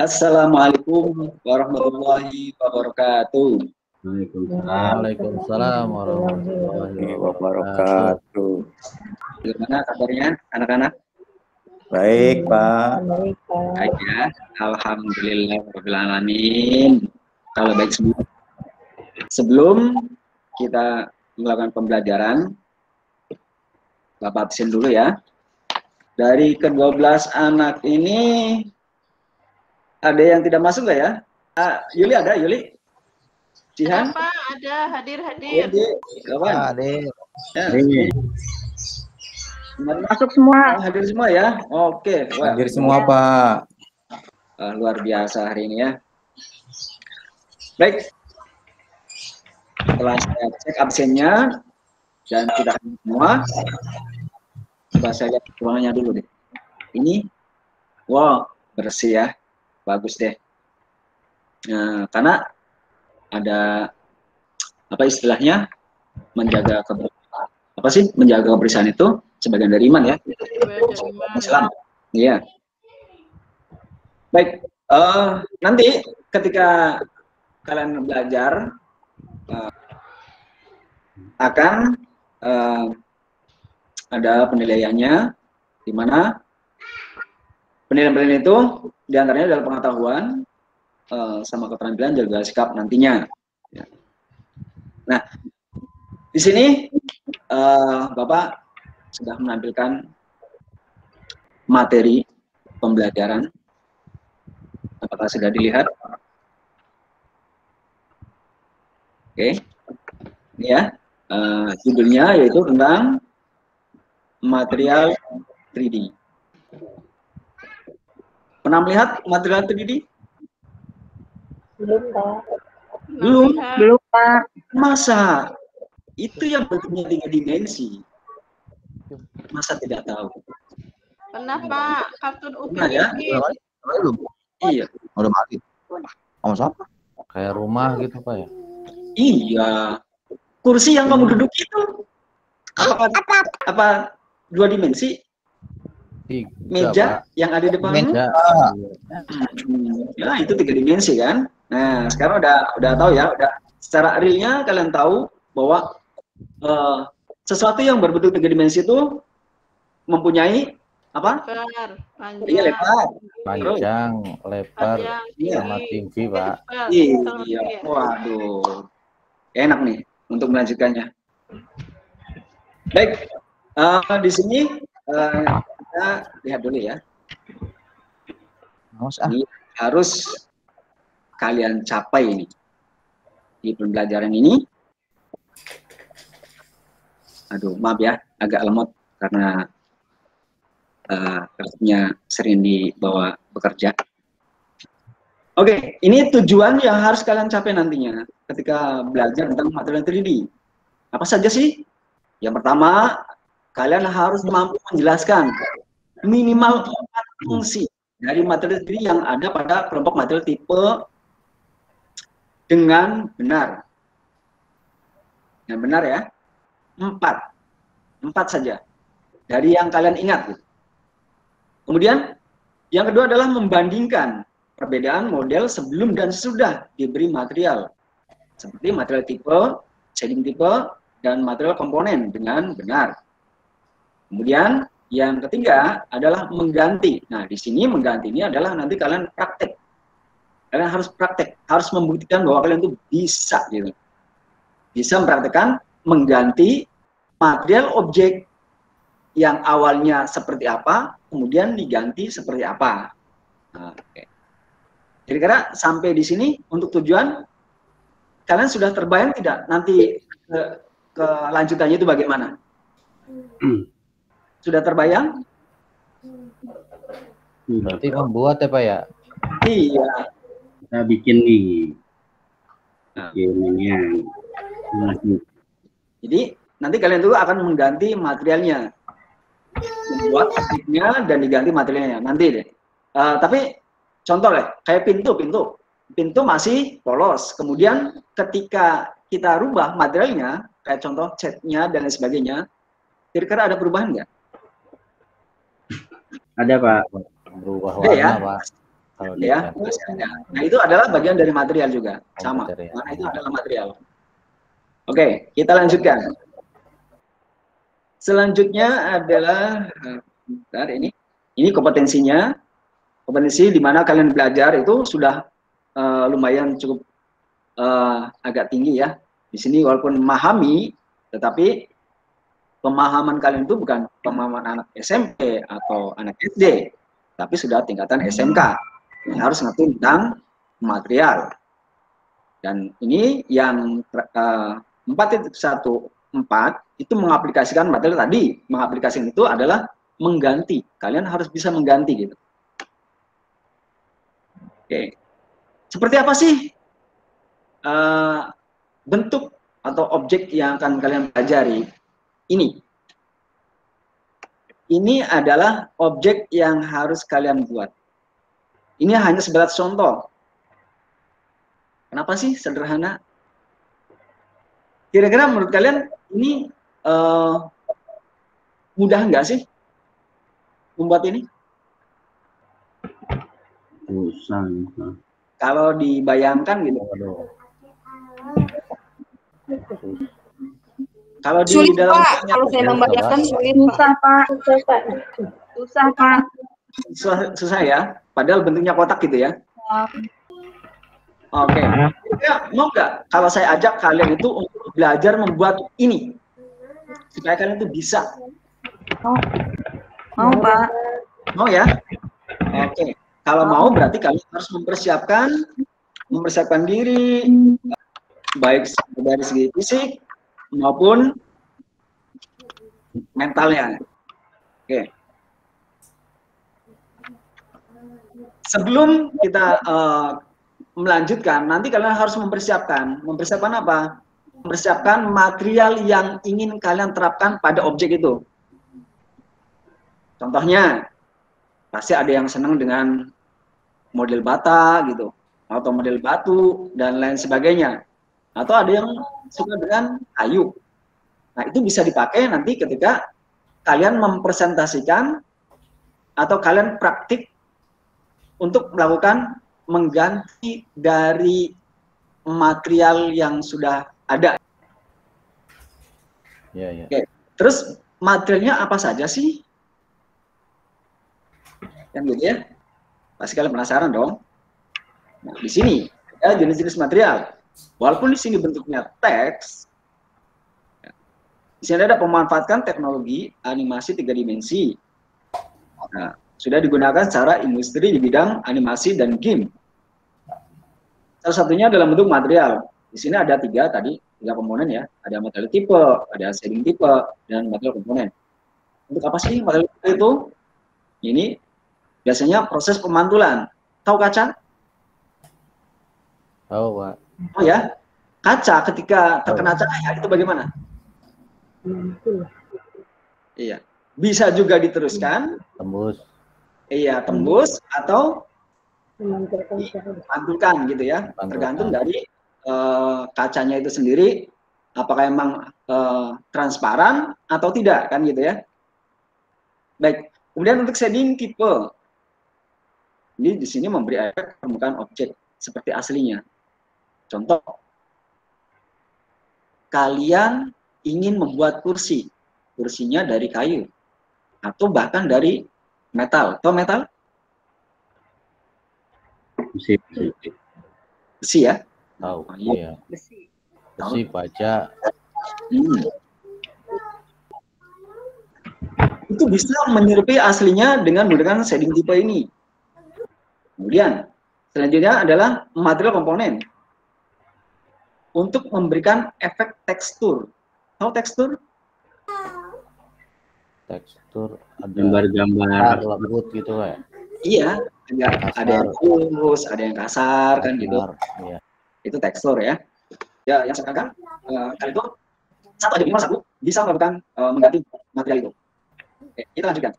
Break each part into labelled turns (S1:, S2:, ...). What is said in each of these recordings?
S1: Assalamualaikum warahmatullahi wabarakatuh.
S2: Waalaikumsalam warahmatullahi wabarakatuh.
S1: Bagaimana kabarnya anak-anak?
S3: Baik, Pak.
S1: Baik ya. Alhamdulillah rabbil alamin. Kalau baik semua. Sebelum kita melakukan pembelajaran, Bapak absen dulu ya. Dari ke-12 anak ini ada yang tidak masuk nggak ya? Yuli ada, Yuli? Jihan?
S4: Ada, Pak, ada, hadir.
S1: Kawan?
S3: Hadir.
S1: Ya.
S4: Masuk semua.
S1: Hadir semua ya? Oke. Wah,
S3: Hadir semua, Pak.
S1: luar biasa hari ini ya. Baik. Setelah saya cek absennya dan kita semua, coba saya lihat ruangannya dulu deh. Ini, wow, bersih ya, bagus deh. Nah, karena ada apa istilahnya menjaga menjaga kebersihan itu sebagian dari iman ya. Islam. Iya. Baik. Nanti ketika kalian belajar akan ada penilaiannya, di mana penilaian itu diantaranya adalah pengetahuan sama keterampilan jaga sikap nantinya. Nah, di sini Bapak sudah menampilkan materi pembelajaran. Apakah sudah dilihat? Oke, ini ya. Judulnya yaitu tentang material 3D. Pernah melihat material 3D?
S4: Belum, Pak.
S1: Belum, Pak. Masa? Itu yang bentuknya 3 dimensi. Masa tidak tahu?
S4: Pernah, Pak. Kartun Upin
S1: Nah, ya?
S3: Belum.
S1: Iya.
S3: Udah mati. Sama siapa?
S2: Kayak rumah gitu, Pak ya?
S1: Iya. Kursi yang kamu duduk itu apa 2 dimensi?
S2: 3,
S1: Meja
S2: Pak.
S1: yang ada di depanmu?
S2: Meja.
S1: Ya, itu 3 dimensi kan? Nah, sekarang udah tahu ya, udah secara realnya kalian tahu bahwa sesuatu yang berbentuk 3 dimensi itu mempunyai apa?
S4: Lebar, panjang.
S1: Iya, lebar.
S2: Panjang, lebar,
S4: Panjang,
S2: sama tinggi, Pak.
S1: Iya. Waduh. Enak nih untuk melanjutkannya. Baik. Di sini kita lihat dulu ya. Ini harus kalian capai ini di pembelajaran ini. Aduh, maaf ya, agak lemot karena kerjanya sering dibawa bekerja. Oke, ini tujuan yang harus kalian capai nantinya ketika belajar tentang material 3D. Apa saja sih? Yang pertama, kalian harus mampu menjelaskan minimal 4 fungsi dari material 3D yang ada pada kelompok material tipe dengan benar. Yang benar ya, 4 saja dari yang kalian ingat. Kemudian yang kedua adalah membandingkan perbedaan model sebelum dan sesudah diberi material seperti material tipe, shading tipe, dan material komponen dengan benar. Kemudian yang ketiga adalah mengganti. Nah, di sini mengganti ini adalah nanti kalian praktek. Kalian harus praktek, harus membuktikan bahwa kalian itu bisa gitu. Bisa mempraktekkan mengganti material objek yang awalnya seperti apa, kemudian diganti seperti apa. Nah, oke. Kira-kira sampai di sini untuk tujuan, kalian sudah terbayang tidak nanti kelanjutannya itu bagaimana? Sudah terbayang?
S2: Berarti membuat ya, Pak ya?
S1: Iya.
S5: Kita bikin nih.
S1: Nah. Jadi nanti kalian dulu akan mengganti materialnya, membuat aktifnya dan diganti materialnya nanti deh. Tapi contoh deh, kayak pintu masih polos. Kemudian ketika kita rubah materialnya, kayak contoh catnya dan lain sebagainya, kira-kira ada perubahan nggak?
S5: Ada, Pak.
S2: Berubah warna,
S1: ya?
S2: Pak. Kalau
S1: Ya,
S2: desain.
S1: masih ada. Nah, itu adalah bagian dari material juga, sama.
S2: material.
S1: Karena itu adalah material. Oke, kita lanjutkan. Selanjutnya adalah bentar, ini kompetensinya. Kompetensi di mana kalian belajar itu sudah lumayan cukup agak tinggi ya. Di sini walaupun memahami, tetapi pemahaman kalian itu bukan pemahaman anak SMP atau anak SD, tapi sudah tingkatan SMK. Harus ngerti tentang material. Dan ini yang 4.14 itu mengaplikasikan material tadi. Mengaplikasikan itu adalah mengganti. Kalian harus bisa mengganti gitu. Oke. Seperti apa sih bentuk atau objek yang akan kalian pelajari? Ini adalah objek yang harus kalian buat. Ini hanya sebatas contoh. Kenapa sih sederhana? Kira-kira menurut kalian ini mudah nggak sih membuat ini?
S5: Susah.
S1: Kalau dibayangkan gitu.
S2: Waduh.
S1: Kalau di
S4: Sulit,
S1: dalam
S4: Pak. Kalau saya membayangkan sulit, Susah, Pak. Susah, Pak.
S1: susah ya, padahal bentuknya kotak gitu ya. Oke. Ya, mau nggak kalau saya ajak kalian itu untuk belajar membuat ini supaya kalian itu bisa?
S4: Mau, Pak.
S1: Mau ya? Oke. Kalau mau berarti kalian harus mempersiapkan diri baik dari segi fisik maupun mentalnya. Oke. Sebelum kita melanjutkan, nanti kalian harus mempersiapkan apa? Mempersiapkan material yang ingin kalian terapkan pada objek itu. Contohnya, pasti ada yang senang dengan model bata gitu, atau model batu dan lain sebagainya. Atau ada yang suka dengan kayu. Nah, itu bisa dipakai nanti ketika kalian mempresentasikan atau kalian praktik untuk melakukan mengganti dari material yang sudah ada.
S2: Ya, ya.
S1: Oke. Terus materialnya apa saja sih? Yang gitu ya. Pasti kalian penasaran dong. Nah, di sini ada jenis-jenis material. Walaupun di sini bentuknya teks, di sini ada pemanfaatkan teknologi animasi 3 dimensi. Nah, sudah digunakan secara industri di bidang animasi dan game. Salah satunya dalam bentuk material. Di sini ada 3 komponen ya. Ada material tipe, ada shading tipe, dan material komponen. Untuk apa sih material tipe itu? Ini biasanya proses pemantulan. Tahu kaca?
S2: Tahu, Pak.
S1: Oh ya, kaca ketika terkena cahaya itu bagaimana? Iya, bisa juga diteruskan.
S2: Tembus.
S1: Iya, tembus atau dipantulkan gitu ya. Tergantung dari kacanya itu sendiri, apakah emang transparan atau tidak kan gitu ya. Baik, kemudian untuk shading tipe, ini di sini memberi efek permukaan objek seperti aslinya. Contoh, kalian ingin membuat kursinya dari kayu atau bahkan dari metal. Tahu metal? Besi ya?
S2: Tahu.
S1: Oh, iya.
S2: Iya. Besi, baja.
S1: Itu bisa menyerupai aslinya dengan menggunakan shading tipe ini. Kemudian, selanjutnya adalah material komponen. Untuk memberikan efek tekstur. Tahu tekstur?
S2: Tekstur ada
S5: Gambar-gambar
S2: lembut gitu ya.
S1: Iya, ada yang halus, ada yang kasar kan gitu.
S2: Iya.
S1: Itu tekstur ya. Ya, yang sekarang kali itu satu bisa melakukan mengganti material itu. Oke, kita lanjutkan.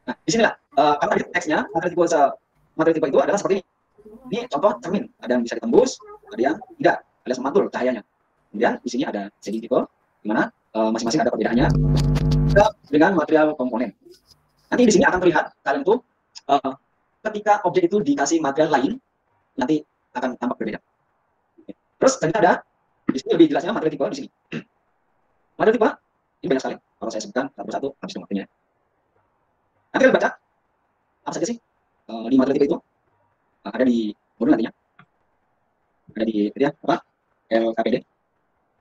S1: Nah, di sinilah kalau tadi teksnya material tipe itu adalah seperti ini. Ini contoh cermin, ada yang bisa ditembus, ada yang tidak, ada semantul cahayanya. Kemudian di sini ada shading tipe, di mana masing-masing ada perbedaannya dengan material komponen. Nanti di sini akan terlihat kalian tuh ketika objek itu dikasih material lain, nanti akan tampak berbeda. Terus ternyata ada, di sini lebih jelasnya materi tipe di sini. Materi tipe, ini banyak sekali. Kalau saya sebutkan satu persatu, habis itu waktunya. Nanti kita baca, apa saja sih di materi tipe itu? Ada di modul nantinya. Ada di ya, apa? LKPD.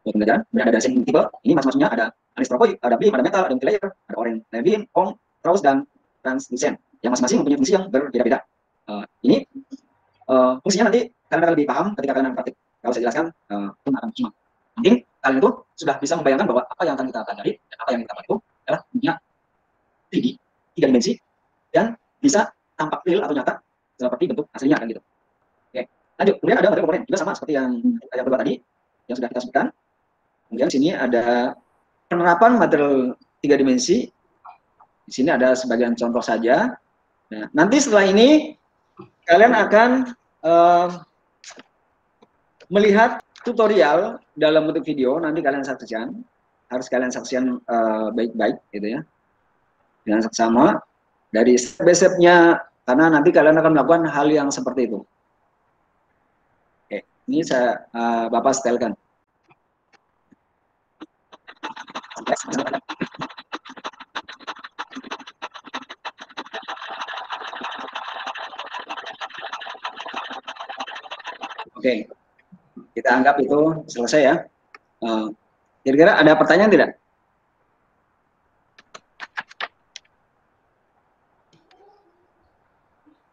S1: Buat pembelajaran. Kemudian ada desain tipe, ini masing-masingnya ada anisotropoid, ada beam, ada metal, ada multilayer, ada orange, beam, Hong, Strauss, dan translucent. Yang masing-masing mempunyai fungsi yang berbeda-beda. Ini fungsinya nanti kalian akan lebih paham ketika kalian praktik. Kalau saya jelaskan, itu akan cuma. Penting kalian itu sudah bisa membayangkan bahwa apa yang akan kita pelajari dan apa yang kita pelajari itu adalah punya 3D, 3 dimensi, dan bisa tampak real atau nyata seperti bentuk aslinya kan gitu. Oke, lanjut. Kemudian ada materi komponen juga sama seperti yang kedua tadi yang sudah kita sebutkan. Kemudian sini ada penerapan material 3 dimensi. Di sini ada sebagian contoh saja. Nah, nanti setelah ini kalian akan melihat tutorial dalam bentuk video. Nanti kalian saksikan, harus kalian saksikan baik-baik, gitu ya, dengan seksama dari step-by-step-nya, karena nanti kalian akan melakukan hal yang seperti itu. Oke, ini saya Bapak setelkan. Oke, kita anggap itu selesai ya. Kira-kira ada pertanyaan tidak?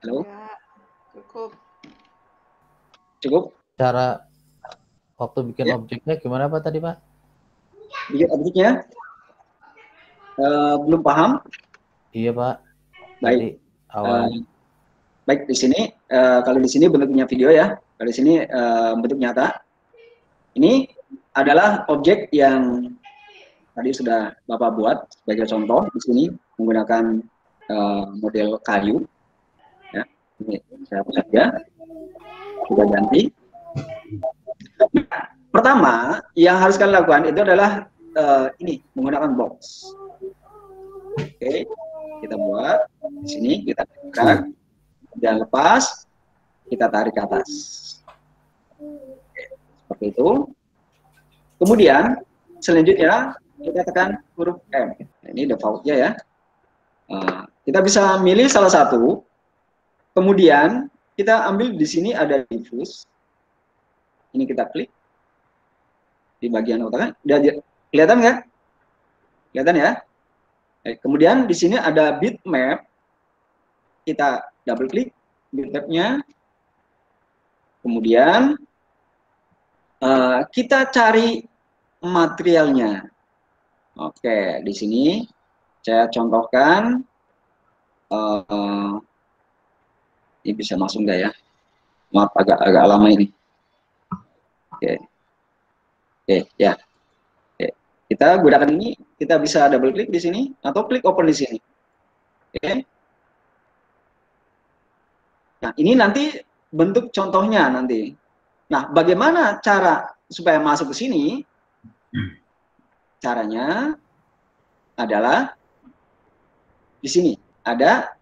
S1: Halo?
S4: Ya, cukup.
S1: Cukup?
S2: Cara waktu bikin
S1: Ya.
S2: objeknya gimana Pak tadi Pak?
S1: Bikin objeknya? Belum paham?
S2: Iya Pak.
S1: Baik.
S2: Tadi awalnya.
S1: Baik, di sini kalau di sini bentuknya video ya, kalau di sini bentuk nyata. Ini adalah objek yang tadi sudah Bapak buat sebagai contoh di sini menggunakan model kayu. Ya, ini saya hapus saja, sudah ganti. Pertama, yang harus kalian lakukan itu adalah ini menggunakan box. Oke, kita buat di sini, kita gerak. Dan lepas, kita tarik ke atas. Seperti itu. Kemudian, selanjutnya, kita tekan huruf M. Ini defaultnya ya. Kita bisa milih salah satu. Kemudian, kita ambil di sini ada diffuse. Ini kita klik. Di bagian utara. Kelihatan nggak? Kelihatan ya? Kemudian, di sini ada bitmap. Kita double klik bitmap-nya, kemudian kita cari materialnya. Oke, di sini saya contohkan, ini bisa masuk nggak ya? Maaf, agak lama ini. Oke, ya. Oke. Kita gunakan ini, kita bisa double klik di sini atau klik open di sini. Oke. Nah, ini nanti bentuk contohnya nanti. Nah, bagaimana cara supaya masuk ke sini? Caranya adalah di sini ada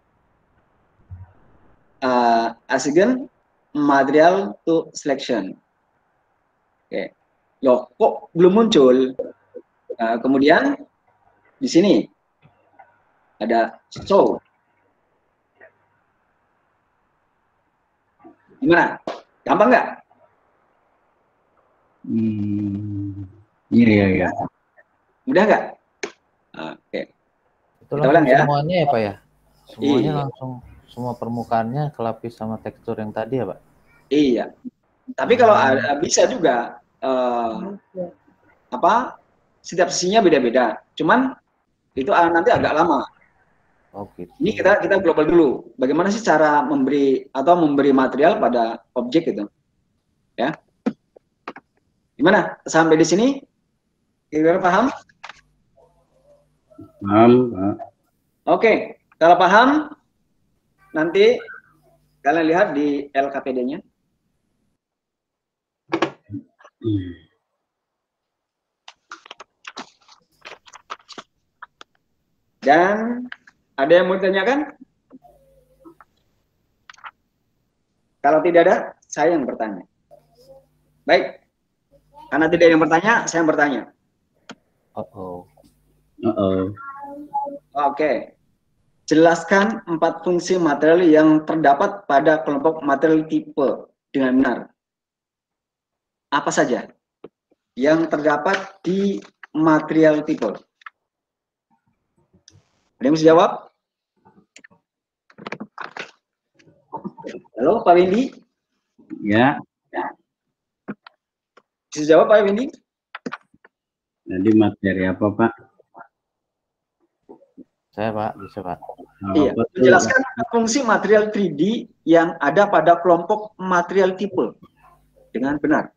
S1: assign material to selection. Oke, loh kok belum muncul? Kemudian di sini ada show. Gimana? Gampang nggak?
S5: Iya.
S1: Mudah nggak? Oke.
S2: Itu
S1: Kita
S2: langsung
S1: ulang ya.
S2: semuanya ya Pak ya? Semuanya
S1: Iya.
S2: langsung, semua permukaannya kelapis sama tekstur yang tadi ya Pak?
S1: Iya. Tapi kalau bisa juga setiap sisinya beda-beda. Cuman itu nanti agak lama.
S2: Oh gitu.
S1: Ini kita global dulu. Bagaimana sih cara memberi material pada objek itu? Ya. Gimana? Sampai di sini? Kira-kira paham?
S5: Paham, Pak.
S1: Oke. Kalau paham, nanti kalian lihat di LKPD-nya. Dan ada yang mau ditanyakan? Kalau tidak ada, saya yang bertanya. Baik. Karena tidak ada yang bertanya, saya yang bertanya. Oke. Jelaskan 4 fungsi material yang terdapat pada kelompok material tipe dengan benar. Apa saja yang terdapat di material tipe? Ada yang bisa jawab? Halo, Pak Windy?
S5: Ya,
S1: Bisa jawab, Pak Windy?
S5: jadi materi apa, Pak?
S2: Saya Pak, bisa Pak.
S1: Iya,
S5: Apa tuh?
S1: menjelaskan fungsi material 3D yang ada pada kelompok material tipe dengan benar.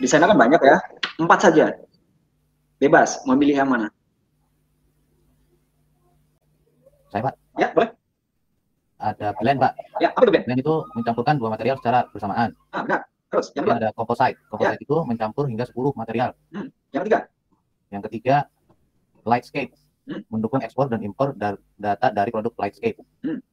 S1: Di sana kan banyak ya, 4 saja. Bebas, mau pilih yang mana?
S2: Saya Pak,
S1: Ya, boleh.
S2: ada blend Pak.
S1: Ya, apa itu, Ben?
S2: Blend itu mencampurkan 2 material secara bersamaan.
S1: Ah, benar. Terus, yang
S2: Kemudian
S1: kedua.
S2: ada composite. Composite itu mencampur hingga 10 material.
S1: Yang ketiga.
S2: Yang ketiga, lightscape.
S1: Hmm.
S2: Mendukung ekspor dan impor data dari produk lightscape.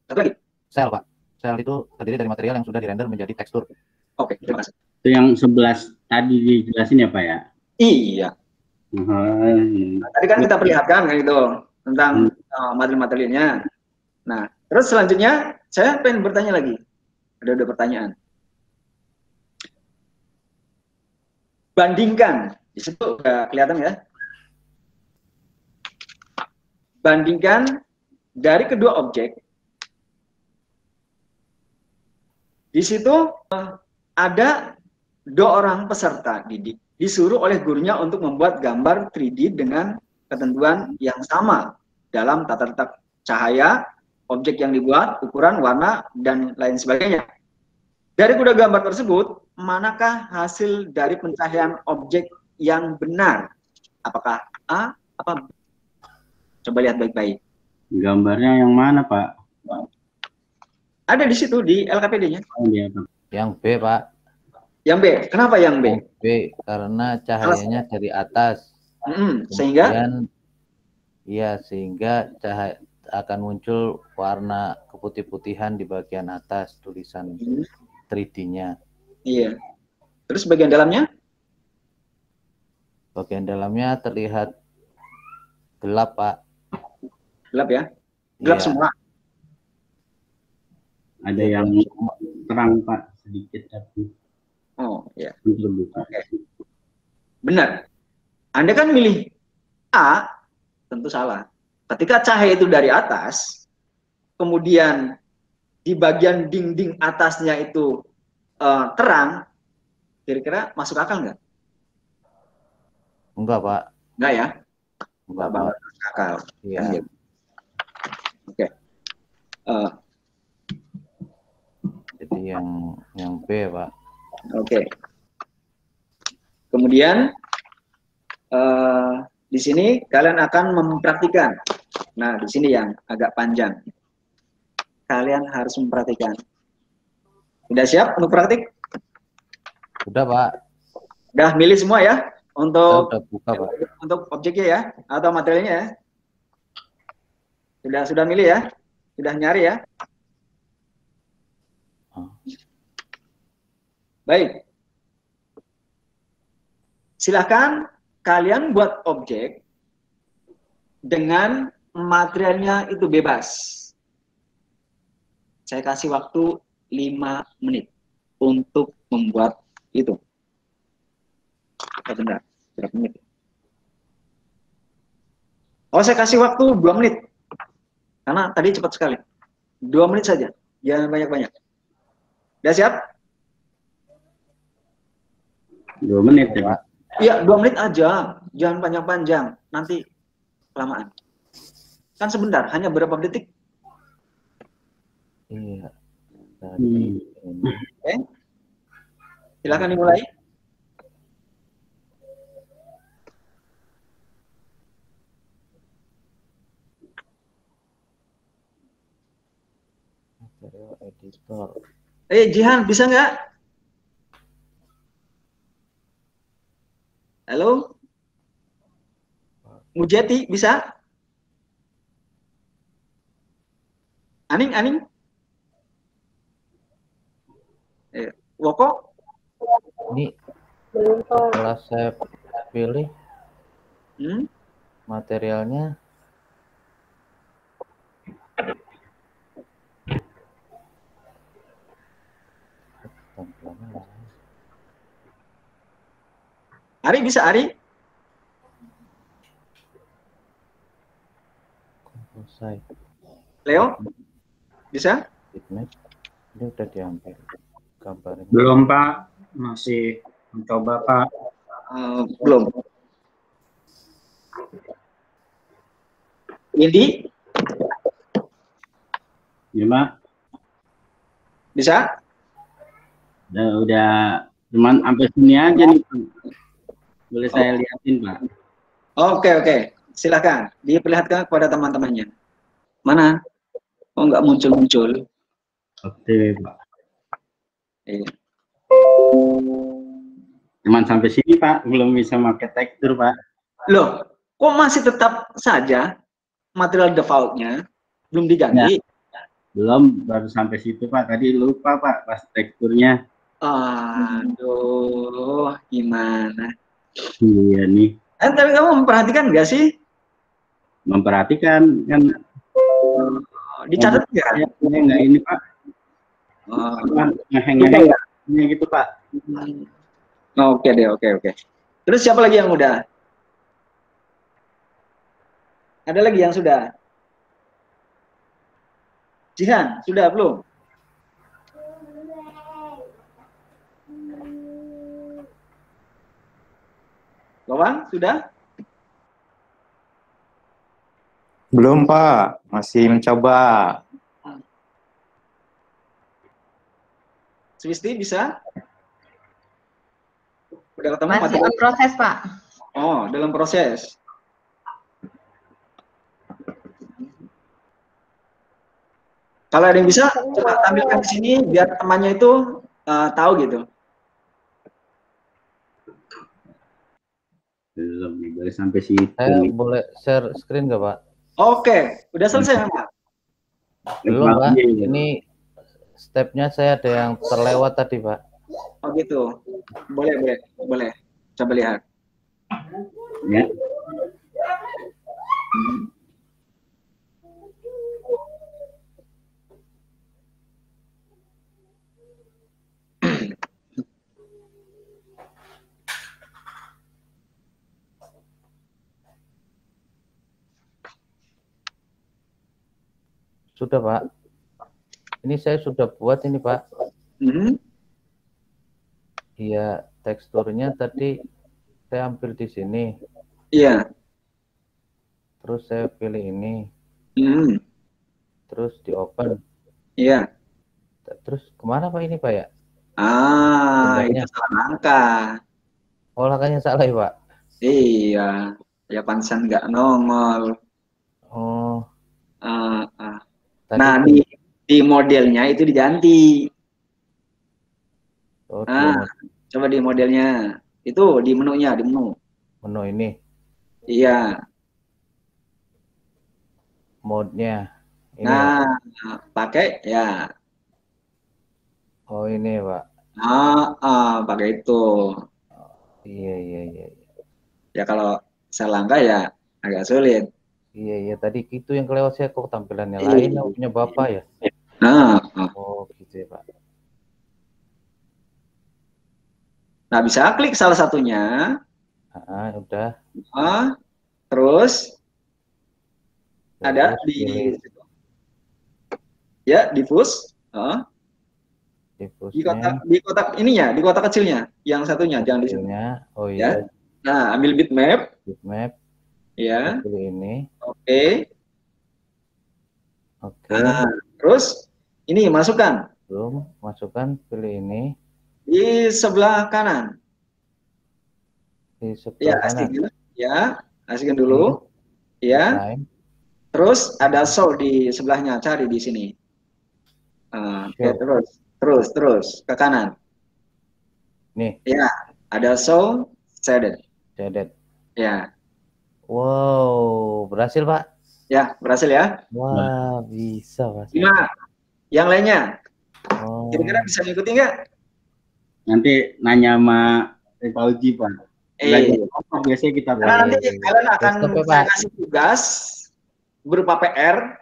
S1: Satu lagi.
S2: Cell Pak. Cell itu terdiri dari material yang sudah dirender menjadi tekstur.
S1: Oke, terima kasih.
S5: Itu yang 11 tadi dijelasin ya, Pak ya?
S1: Iya. Nah, tadi kan kita perlihatkan kan itu tentang material-materialnya. Nah, terus selanjutnya saya pengen bertanya lagi. Ada pertanyaan. Bandingkan, di situ udah kelihatan ya. Bandingkan dari kedua objek. Di situ ada 2 orang peserta didik disuruh oleh gurunya untuk membuat gambar 3D dengan ketentuan yang sama dalam tata letak cahaya, objek yang dibuat, ukuran, warna, dan lain sebagainya. Dari kedua gambar tersebut, manakah hasil dari pencahayaan objek yang benar? Apakah A, apa B? Coba lihat baik-baik.
S5: Gambarnya yang mana, Pak?
S1: Ada di situ, di LKPD-nya.
S5: Oh, dia, Pak.
S2: Yang B Pak.
S1: Yang B, kenapa yang B?
S2: Yang B karena cahayanya dari atas.
S1: Sehingga?
S2: Kemudian, ya, sehingga cahaya akan muncul warna keputih-putihan di bagian atas tulisan 3D-nya.
S1: Iya. Terus bagian dalamnya?
S2: Bagian dalamnya terlihat gelap, Pak.
S1: Gelap ya? Gelap
S2: Iya.
S1: semua.
S5: Ada yang terang, Pak, sedikit tapi
S1: Oh, ya.
S5: terbuka.
S1: Benar. Anda kan milih A, tentu salah. Ketika cahaya itu dari atas, kemudian di bagian dinding atasnya itu terang, kira-kira masuk akal nggak?
S2: Enggak, Pak.
S1: Enggak ya?
S2: Enggak,
S1: Enggak
S2: Pak.
S1: masuk akal.
S2: Iya.
S1: Kan gitu. Oke.
S2: Jadi yang B, Pak.
S1: Oke. Kemudian di sini kalian akan mempraktikkan. Nah, di sini yang agak panjang. Kalian harus mempraktikkan. Sudah siap untuk praktik?
S2: Udah, Pak.
S1: Udah milih semua ya untuk
S2: Udah buka, Pak.
S1: untuk objeknya ya atau materialnya ya. Sudah milih ya? Sudah nyari ya? Baik. Silakan kalian buat objek dengan materialnya itu bebas. Saya kasih waktu 5 menit untuk membuat itu. Benar, berapa menit? Oh, saya kasih waktu 2 menit. Karena tadi cepat sekali. 2 menit saja, jangan banyak-banyak. Udah siap?
S5: 2 menit ya, Pak.
S1: Iya, 2 menit aja. Jangan panjang-panjang. Nanti kelamaan. Kan sebentar, hanya berapa detik.
S2: Iya.
S1: Oke. Silakan dimulai.
S2: Editor.
S1: Jihan, bisa nggak? Halo? Mujati, bisa? Aning? Woko?
S2: Ini
S4: Belum, Pak.
S2: setelah saya pilih
S1: Hmm?
S2: materialnya, tampilannya mana?
S1: Ari bisa, Ari?
S2: Selesai.
S1: Leo? Bisa?
S2: Bitmap. Ini udah diambil gambarnya.
S5: Belum Pak, masih mencoba Pak.
S1: Belum. Indi?
S5: Ya Pak,
S1: Bisa?
S5: udah cuman sampai sini aja nih Pak. Boleh saya liatin Pak?
S1: Oke. Silakan. Diperlihatkan kepada teman-temannya. Mana? Oh, nggak muncul-muncul.
S5: Oke Pak.
S1: Iya.
S5: Cuman sampai sini Pak, belum bisa pakai tekstur Pak.
S1: Loh, kok masih tetap saja material default-nya belum diganti?
S5: Belum, baru sampai situ Pak. Tadi lupa Pak pas teksturnya.
S1: Aduh, gimana?
S5: Iya nih,
S1: Tapi kamu memperhatikan nggak sih?
S5: memperhatikan kan.
S1: Dicatat nggak?
S5: Saya nggak ini Pak,
S1: Oh,
S5: ngeheng gitu Pak.
S1: Oke deh, oke. Terus siapa lagi yang udah? Ada lagi yang sudah? Jihan, sudah belum? Bawang, sudah?
S3: Belum, Pak. Masih mencoba.
S1: Swisti bisa? Udah ketemu
S6: Masih
S1: material?
S6: on proses, Pak.
S1: Oh, dalam proses. Kalau ada yang bisa, coba tampilkan di sini biar temannya itu tahu gitu.
S5: Belum nih, baru sampai situ.
S2: Saya boleh share screen nggak Pak?
S1: Oke, udah selesai Pak?
S2: Belum Pak, ini stepnya saya ada yang terlewat tadi Pak.
S1: Oh gitu, boleh. Coba lihat.
S5: Ya.
S2: Sudah Pak. Ini saya sudah buat ini Pak. Iya, teksturnya tadi saya ambil di sini.
S1: Iya.
S2: Terus saya pilih ini. Terus di open.
S1: Iya.
S2: Terus kemana Pak ini Pak ya?
S1: Itu salah langkah.
S2: Oh, langkahnya salah ya Pak?
S1: Iya, ya pantesan nggak nongol.
S2: Oh.
S1: Nah, di modelnya itu diganti.
S2: Oh,
S1: coba di modelnya. Itu di menunya, di menu.
S2: Menu ini?
S1: Iya.
S2: Mode-nya.
S1: Nah, pakai ya.
S2: Oh, ini Pak.
S1: Pakai itu.
S2: Iya.
S1: Ya kalau salah langkah ya agak sulit.
S2: Iya, tadi itu yang kelewat saya kok tampilannya lain, punya Bapak ya? Oh, gitu ya Pak.
S1: Nah, bisa klik salah satunya.
S2: Udah.
S1: Terus ada di situ. Ya, diffuse. Di kotak ininya, di kotak kecilnya, yang satunya jangan di sini.
S2: Oh iya.
S1: Ya. Nah, ambil bitmap. Ya.
S2: Pilih ini.
S1: Oke. Terus ini masukkan.
S2: Belum, masukkan, pilih ini.
S1: Di sebelah kanan.
S2: Di sebelah kanan.
S1: Asingkan dulu. Ya. Terus ada show di sebelahnya, cari di sini. Terus ke kanan.
S2: Nih.
S1: Ya, ada show shaded. Ya.
S2: Wow, berhasil Pak?
S1: Ya, berhasil ya.
S2: Wah, bisa Pak.
S1: Gimana? Yang lainnya? Kira-kira bisa ngikuti nggak?
S5: nanti nanya sama Pak Uji, Pak. Biasanya kita
S1: karena nanti kalian akan saya kasih tugas berupa PR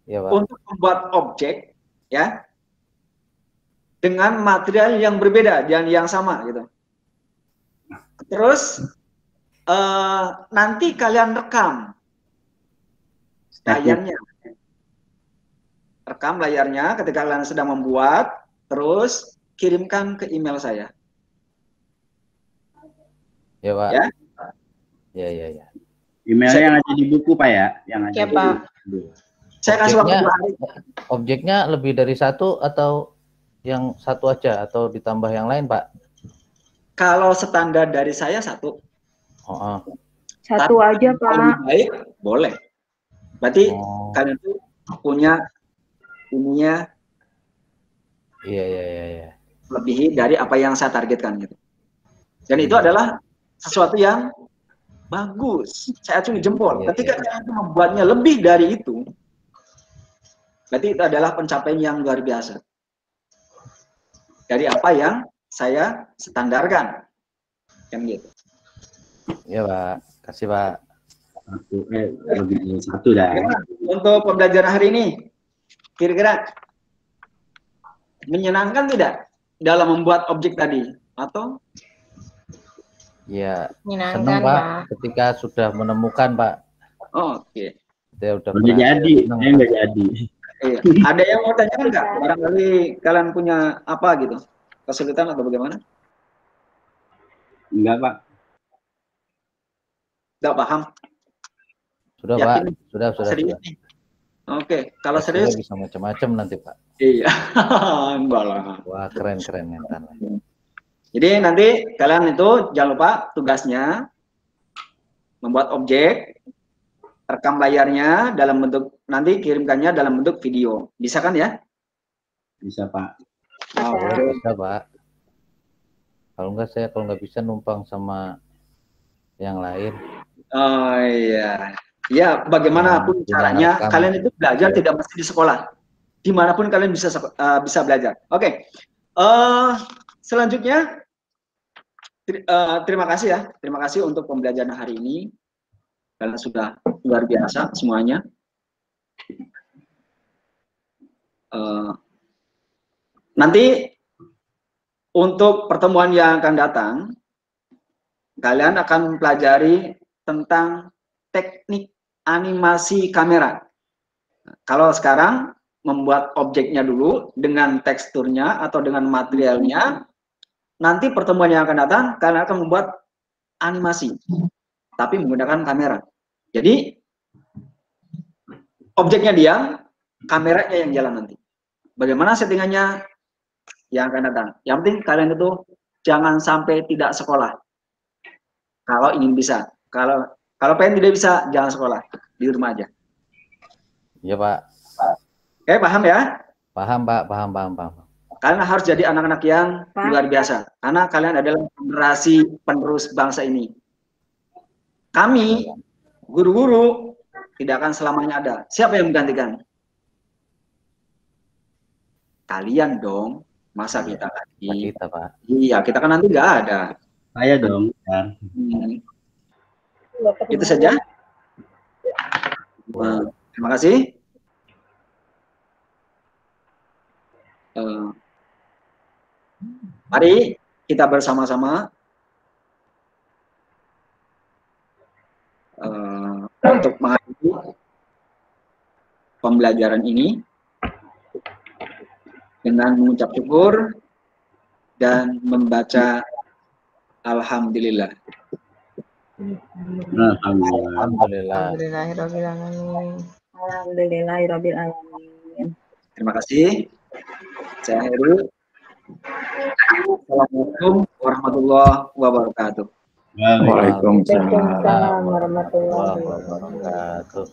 S1: untuk membuat objek ya dengan material yang berbeda dan yang sama gitu. Terus nanti kalian rekam layarnya ketika kalian sedang membuat, terus kirimkan ke email saya.
S2: Ya, Pak. Ya.
S5: Emailnya yang ada di buku, Pak ya? Yang ada
S4: di Pak.
S1: Saya kasih waktu 2 hari.
S2: Objeknya lebih dari satu atau yang satu aja atau ditambah yang lain, Pak?
S1: Kalau standar dari saya satu.
S4: Satu aja, Pak.
S1: Kalau lebih baik, boleh. Berarti kalian itu punya ininya.
S2: Iya.
S1: Lebih dari apa yang saya targetkan gitu. Dan itu adalah sesuatu yang bagus. Saya acungi jempol. Ketika kalian membuatnya lebih dari itu, berarti itu adalah pencapaian yang luar biasa. Dari apa yang saya standarkan. Kan gitu.
S2: Iya, Pak. Kasih, Pak.
S5: Satu dah.
S1: Untuk pembelajaran hari ini, kira-kira menyenangkan tidak dalam membuat objek tadi? Atau?
S2: Ya, senang, Pak. Ketika sudah menemukan, Pak.
S1: Oke.
S2: Saya udah
S5: jadi, saya nggak jadi.
S1: Iya. Ada yang mau tanya nggak? Barangkali kalian punya apa gitu? Kesulitan atau bagaimana?
S5: Enggak, Pak.
S1: Nggak paham?
S2: Sudah, yakin? Pak. Sudah.
S1: Oke, kalau serius
S2: bisa macam-macam nanti, Pak.
S1: Iya. Enggak lah.
S2: Wah, keren mental.
S1: Jadi nanti kalian itu jangan lupa tugasnya membuat objek, rekam layarnya dalam bentuk, nanti kirimkannya dalam bentuk video. Bisa kan ya?
S5: Bisa, Pak.
S2: Bisa, Pak. Kalau nggak bisa numpang sama yang lain.
S1: Oh iya. Ya, bagaimanapun caranya, kalian itu belajar tidak mesti di sekolah. Dimanapun kalian bisa belajar. Oke. Selanjutnya, terima kasih ya. Terima kasih untuk pembelajaran hari ini. Kalian sudah luar biasa semuanya. Nanti untuk pertemuan yang akan datang, kalian akan mempelajari tentang teknik animasi kamera. Kalau sekarang membuat objeknya dulu dengan teksturnya atau dengan materialnya, nanti pertemuan yang akan datang kalian akan membuat animasi, tapi menggunakan kamera. Jadi objeknya diam, kameranya yang jalan nanti. Bagaimana settingannya yang akan datang? Yang penting kalian itu jangan sampai tidak sekolah. Kalau ingin bisa, kalau pengen tidak bisa, jangan sekolah, di rumah aja.
S2: Iya, Pak.
S1: Oke, paham ya?
S2: Paham, Pak. Paham.
S1: Kalian harus jadi anak-anak yang luar biasa, karena kalian adalah generasi penerus bangsa ini. Kami, guru-guru, tidak akan selamanya ada. Siapa yang menggantikan? Kalian dong. Masa kita lagi?
S2: Kita, Pak.
S1: Iya, kita kan nanti nggak ada.
S5: Saya dong.
S1: Itu saja. Terima kasih. Mari kita bersama-sama untuk menghadiri pembelajaran ini dengan mengucap syukur dan membaca alhamdulillah.
S4: Alhamdulillahirobbilalamin.
S1: Terima kasih. Saya Heru. Assalamualaikum warahmatullahi wabarakatuh.
S3: Waalaikumsalam
S4: warahmatullahi wabarakatuh.